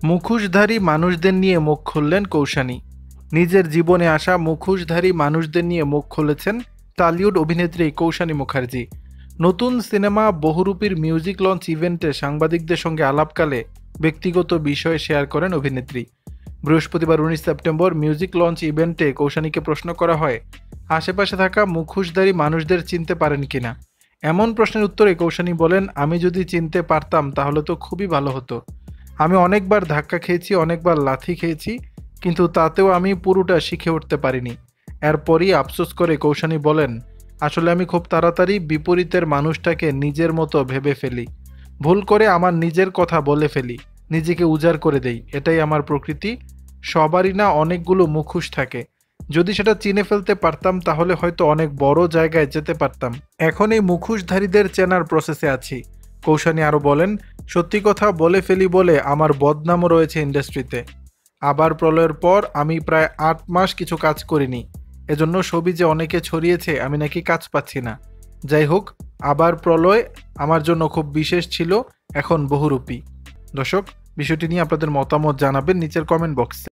মুখোশধারী মানুষদের নিয়ে মুখ খুললেন কৌশানী। নিজের জীবনে আসা মুখোশধারী মানুষদের নিয়ে মুখ খুলেছেন টলিউড অভিনেত্রী কৌশানী মুখার্জি। নতুন সিনেমা বহুরূপীর মিউজিক লঞ্চ ইভেন্টে সাংবাদিকদের সঙ্গে আলাপকালে ব্যক্তিগত বিষয় শেয়ার করেন অভিনেত্রী। বৃহস্পতিবার 19 সেপ্টেম্বর মিউজিক লঞ্চ ইভেন্টে কৌশানীকে প্রশ্ন করা হয়, আশেপাশে থাকা মুখোশধারী মানুষদের চিনতে পারেন কিনা। এমন প্রশ্নের উত্তরে কৌশানী বলেন, আমি যদি চিনতে পারতাম তাহলে তো খুবই ভালো হতো। আমি অনেকবার ধাক্কা খেয়েছি, অনেকবার লাথি খেয়েছি, কিন্তু তাতেও আমি পুরোটা শিখে উঠতে পারিনি। এরপরই আফসোস করে কৌশানী বলেন, আসলে আমি খুব তাড়াতাড়ি বিপরীতের মানুষটাকে নিজের মতো ভেবে ফেলি, ভুল করে আমার নিজের কথা বলে ফেলি, নিজেকে উজাড় করে দেই। এটাই আমার প্রকৃতি। সবারই না অনেকগুলো মুখোশ থাকে। যদি সেটা চিনে ফেলতে পারতাম তাহলে হয়তো অনেক বড় জায়গায় যেতে পারতাম। এখন এই মুখোশধারীদের চেনার প্রসেসে আছি। কৌশানী আরও বলেন, সত্যি কথা বলে ফেলি বলে আমার বদনামও রয়েছে ইন্ডাস্ট্রিতে। আবার প্রলয়ের পর আমি প্রায় 8 মাস কিছু কাজ করিনি, এজন্য ছবি যে অনেকে ছড়িয়েছে আমি নাকি কাজ পাচ্ছি না। যাই হোক, আবার প্রলয় আমার জন্য খুব বিশেষ ছিল, এখন বহুরূপী। দর্শক, বিষয়টি নিয়ে আপনাদের মতামত জানাবেন নিচের কমেন্ট বক্সে।